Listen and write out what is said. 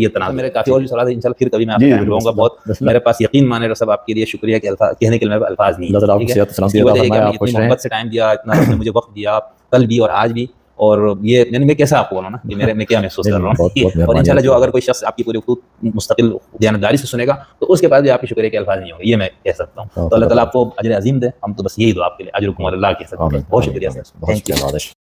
ये तनाज़ मेरे काफ़ी और भी सवाल है, इंशाल्लाह फिर कभी मैं आपसे टाइम लूँगा। बहुत मेरे पास यकीन माने रहा सब आपके लिए शुक्रिया के कहने के लिए मेरे अल्फाज़ नहीं है, ठीक है। इसकी वजह ये कि आपने इतनी मोहब्बत से टाइम दिया, इतना आपने मुझे वक़्त दिया, कल भी और आज भी। और ये मैं कैसा आपको बोलूँ ना कि मैं क्या महसूस कर रहा हूँ। और इंशाल्लाह जो अगर कोई शख्स आपकी पूरी मुस्तकिल दयानतदारी से सुनेगा तो उसके बाद भी आपके शुक्रिया के अल्फाज़ नहीं होंगे, ये मैं कह सकता हूँ। तो अल्लाह ताला आपको अजर अज़ीम दे, हम तो बस यही दुआ आपके लिए, अजरुकुम अल्लाह कह सकते हैं। बहुत शुक्रिया सर, थैंक यू।